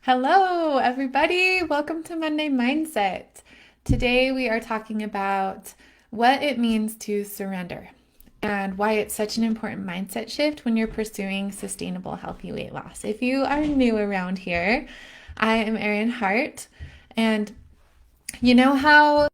Hello, everybody. Welcome to Monday Mindset. Today we are talking about what it means to surrender and why it's such an important mindset shift when you're pursuing sustainable, healthy weight loss. If you are new around here, I am Erin Hart, and you know how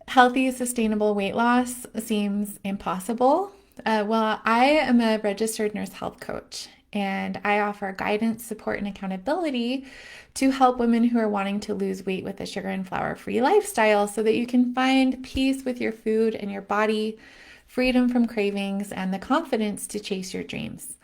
healthy, sustainable weight loss seems impossible? Well, I am a registered nurse health coach and I offer guidance, support, and accountability to help women who are wanting to lose weight with a sugar and flour free lifestyle so that you can find peace with your food and your body, freedom from cravings, and the confidence to chase your dreams.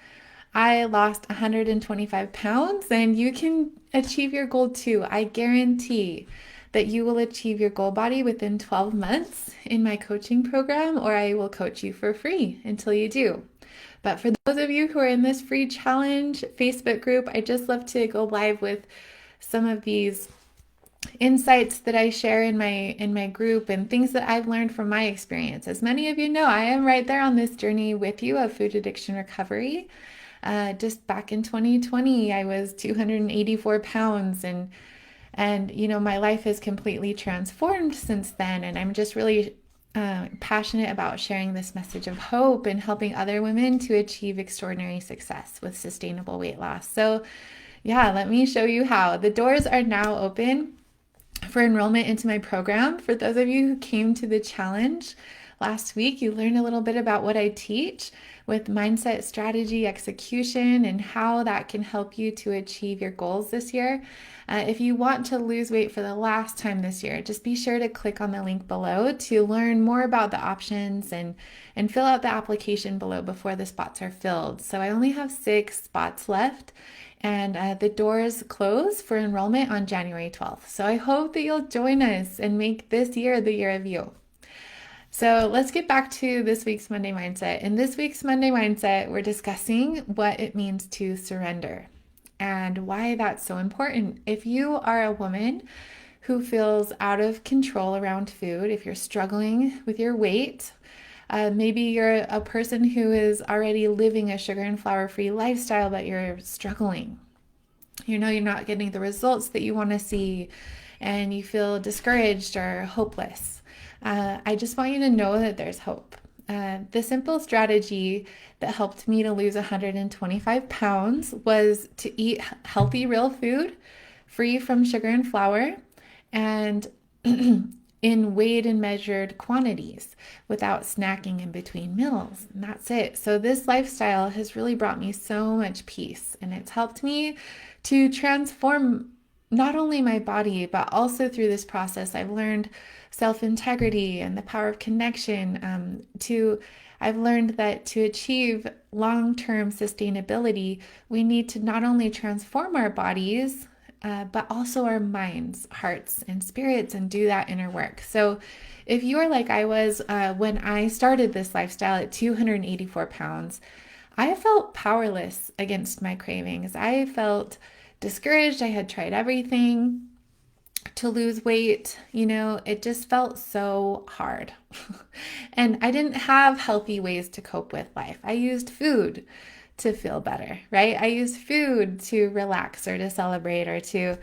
I lost 125 pounds and you can achieve your goal too. I guarantee that you will achieve your goal body within 12 months in my coaching program, or I will coach you for free until you do. But for those of you who are in this free challenge Facebook group, I just love to go live with some of these insights that I share in my group and things that I've learned from my experience. As many of you know, I am right there on this journey with you of food addiction recovery. Just back in 2020, I was 284 pounds and my life has completely transformed since then. And I'm just really passionate about sharing this message of hope and helping other women to achieve extraordinary success with sustainable weight loss. So, yeah, let me show you how. The doors are now open for enrollment into my program. For those of you who came to the challenge last week, you learned a little bit about what I teach with mindset, strategy, execution, and how that can help you to achieve your goals this year. If you want to lose weight for the last time this year, just be sure to click on the link below to learn more about the options and fill out the application below before the spots are filled. So I only have 6 spots left. And the doors close for enrollment on January 12th. So I hope that you'll join us and make this year the year of you. So let's get back to this week's Monday Mindset. In this week's Monday Mindset, we're discussing what it means to surrender and why that's so important. If you are a woman who feels out of control around food, if you're struggling with your weight, maybe you're a person who is already living a sugar and flour free lifestyle, but you're struggling. You know, you're not getting the results that you want to see, and you feel discouraged or hopeless. I just want you to know that there's hope. The simple strategy that helped me to lose 125 pounds was to eat healthy, real food, free from sugar and flour, and in weighed and measured quantities without snacking in between meals. And that's it. So this lifestyle has really brought me so much peace, and it's helped me to transform not only my body, but also through this process, I've learned self-integrity and the power of connection. I've learned that to achieve long-term sustainability, we need to not only transform our bodies, but also our minds, hearts, and spirits, and do that inner work. So if you are like I was when I started this lifestyle at 284 pounds, I felt powerless against my cravings. I felt discouraged. I had tried everything to lose weight. It just felt so hard. And I didn't have healthy ways to cope with life. I used food to feel better, right? I used food to relax or to celebrate or to,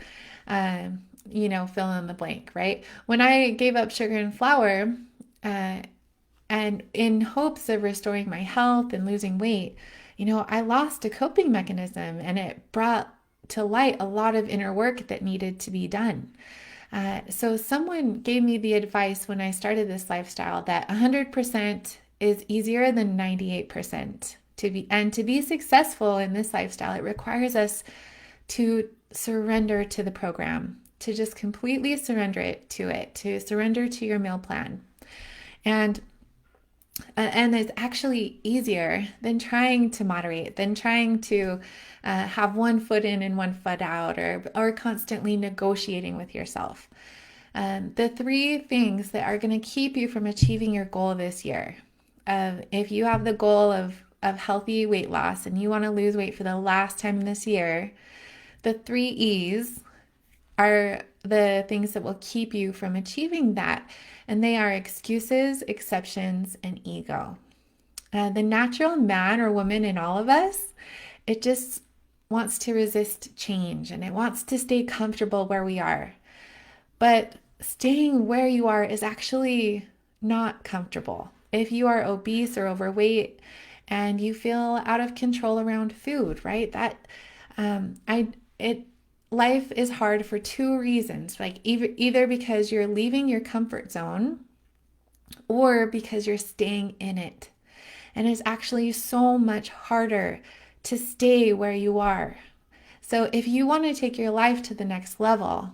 fill in the blank, right? When I gave up sugar and flour, and in hopes of restoring my health and losing weight, I lost a coping mechanism, and it brought to light a lot of inner work that needed to be done. So someone gave me the advice when I started this lifestyle that 100% is easier than 98%. To be successful in this lifestyle, it requires us to surrender to the program, to just completely surrender to surrender to your meal plan. And it's actually easier than trying to moderate, than trying to have one foot in and one foot out, or constantly negotiating with yourself. The 3 things that are going to keep you from achieving your goal this year, if you have the goal of healthy weight loss and you want to lose weight for the last time this year, the 3 E's are the things that will keep you from achieving that. And they are excuses, exceptions, and ego. The natural man or woman in all of us, it just wants to resist change and it wants to stay comfortable where we are. But staying where you are is actually not comfortable. If you are obese or overweight and you feel out of control around food, right? I it life is hard for two reasons. Like either because you're leaving your comfort zone or because you're staying in it. And it's actually so much harder to stay where you are. So if you want to take your life to the next level,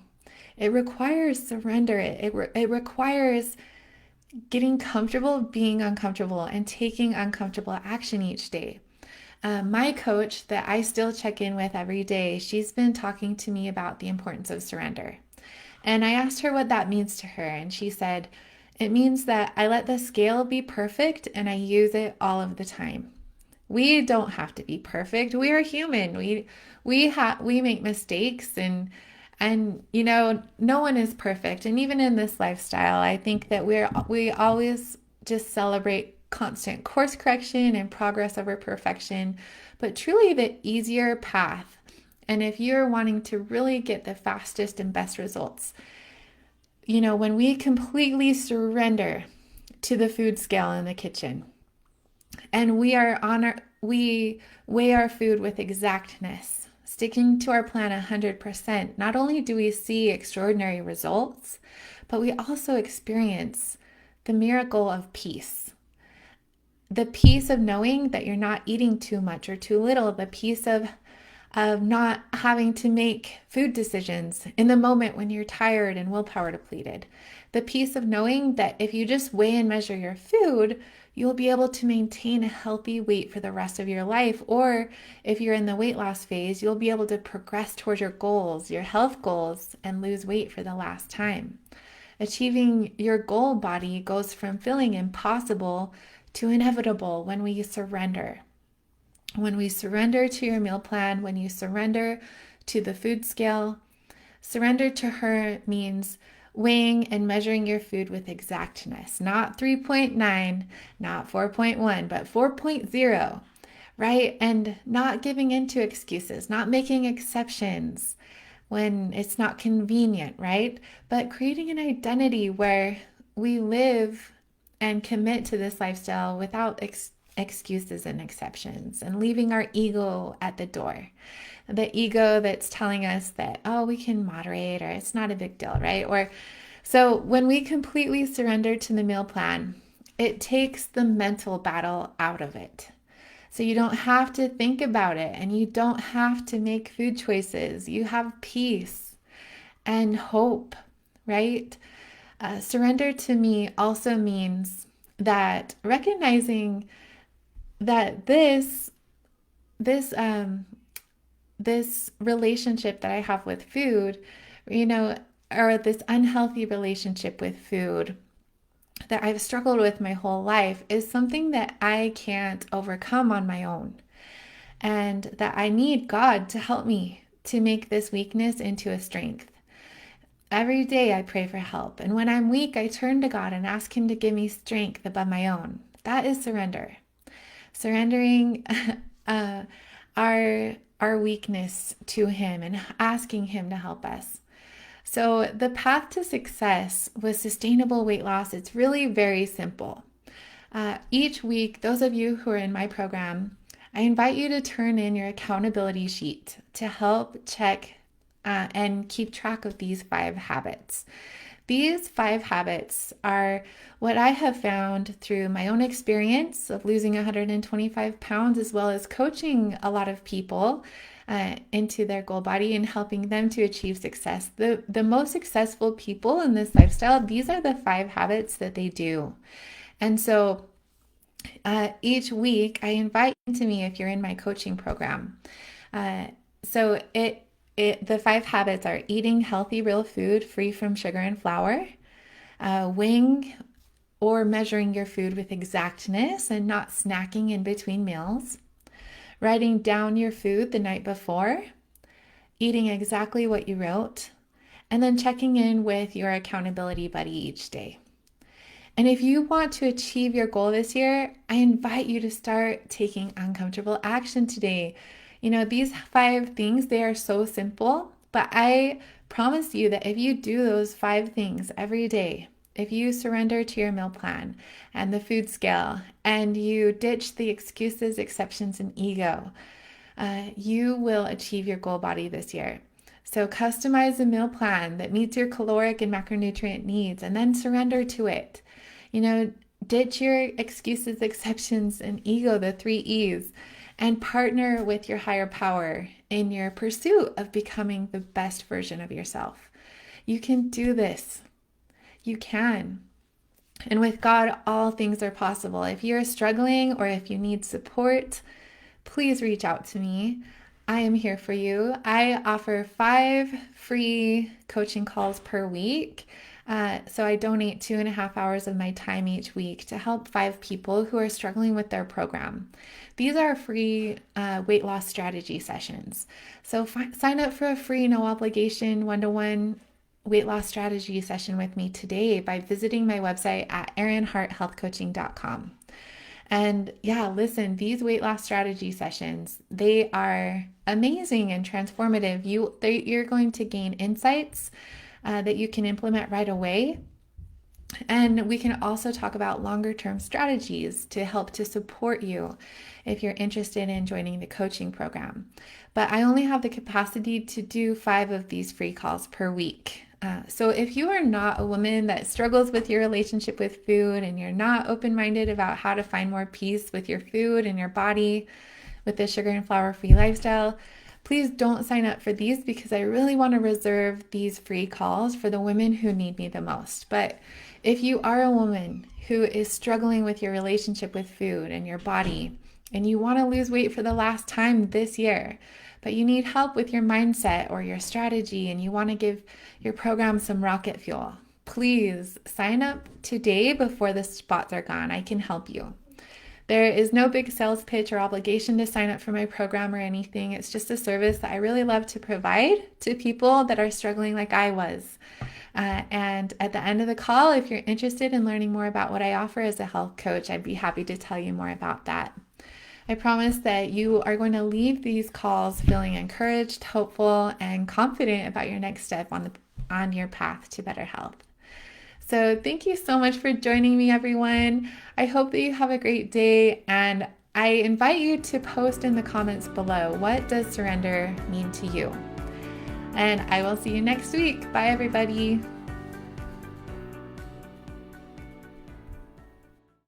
it requires surrender. It requires getting comfortable being uncomfortable and taking uncomfortable action each day. My coach that I still check in with every day, she's been talking to me about the importance of surrender. And I asked her what that means to her, and she said, it means that I let the scale be perfect and I use it all of the time. We don't have to be perfect. We are human. We make mistakes and no one is perfect. And even in this lifestyle, I think that we always just celebrate constant course correction and progress over perfection, but truly the easier path. And if you're wanting to really get the fastest and best results, when we completely surrender to the food scale in the kitchen and we weigh our food with exactness, sticking to our plan 100%, not only do we see extraordinary results, but we also experience the miracle of peace. The peace of knowing that you're not eating too much or too little, the peace of not having to make food decisions in the moment when you're tired and willpower depleted. The peace of knowing that if you just weigh and measure your food, you'll be able to maintain a healthy weight for the rest of your life. Or if you're in the weight loss phase, you'll be able to progress towards your goals, your health goals, and lose weight for the last time. Achieving your goal body goes from feeling impossible to inevitable when we surrender. When we surrender to your meal plan, when you surrender to the food scale, surrender to her means weighing and measuring your food with exactness, not 3.9, not 4.1, but 4.0, right? And not giving into excuses, not making exceptions when it's not convenient, right? But creating an identity where we live and commit to this lifestyle without excuses and exceptions and leaving our ego at the door. The ego that's telling us that, oh, we can moderate or it's not a big deal, right? Or so when we completely surrender to the meal plan, it takes the mental battle out of it. So you don't have to think about it and you don't have to make food choices. You have peace and hope, right? Surrender to me also means that recognizing that this relationship that I have with food, or this unhealthy relationship with food that I've struggled with my whole life is something that I can't overcome on my own. And that I need God to help me to make this weakness into a strength. Every day I pray for help. And when I'm weak, I turn to God and ask Him to give me strength above my own. That is surrender. Surrendering our weakness to Him and asking Him to help us. So the path to success with sustainable weight loss, it's really very simple. Each week, those of you who are in my program, I invite you to turn in your accountability sheet to help check and keep track of these 5 habits. These 5 habits are what I have found through my own experience of losing 125 pounds, as well as coaching a lot of people into their goal body and helping them to achieve success. The most successful people in this lifestyle, these are the 5 habits that they do. And so each week I invite you to me if you're in my coaching program. The 5 habits are eating healthy, real food free from sugar and flour, weighing or measuring your food with exactness and not snacking in between meals, writing down your food the night before, eating exactly what you wrote, and then checking in with your accountability buddy each day. And if you want to achieve your goal this year, I invite you to start taking uncomfortable action today. These 5 things, they are so simple, but I promise you that if you do those 5 things every day, if you surrender to your meal plan and the food scale and you ditch the excuses, exceptions, and ego, you will achieve your goal body this year. So customize a meal plan that meets your caloric and macronutrient needs and then surrender to it. You know, ditch your excuses, exceptions, and ego, the 3 E's, and partner with your higher power in your pursuit of becoming the best version of yourself. You can do this. You can. And with God, all things are possible. If you're struggling or if you need support, please reach out to me. I am here for you. I offer 5 free coaching calls per week. So I donate 2.5 hours of my time each week to help 5 people who are struggling with their program. These are free weight loss strategy sessions. So sign up for a free, no obligation, one-to-one weight loss strategy session with me today by visiting my website at erinharthealthcoaching.com. And yeah, listen, these weight loss strategy sessions, they are amazing and transformative. You're going to gain insights that you can implement right away. And we can also talk about longer term strategies to help to support you if you're interested in joining the coaching program. But I only have the capacity to do 5 of these free calls per week. So if you are not a woman that struggles with your relationship with food and you're not open-minded about how to find more peace with your food and your body with the sugar and flour-free lifestyle, please don't sign up for these because I really want to reserve these free calls for the women who need me the most. But if you are a woman who is struggling with your relationship with food and your body and you want to lose weight for the last time this year, but you need help with your mindset or your strategy and you want to give your program some rocket fuel, please sign up today before the spots are gone. I can help you. There is no big sales pitch or obligation to sign up for my program or anything. It's just a service that I really love to provide to people that are struggling like I was. And at the end of the call, if you're interested in learning more about what I offer as a health coach, I'd be happy to tell you more about that. I promise that you are going to leave these calls feeling encouraged, hopeful, and confident about your next step on your path to better health. So thank you so much for joining me, everyone. I hope that you have a great day, and I invite you to post in the comments below, what does surrender mean to you? And I will see you next week. Bye, everybody.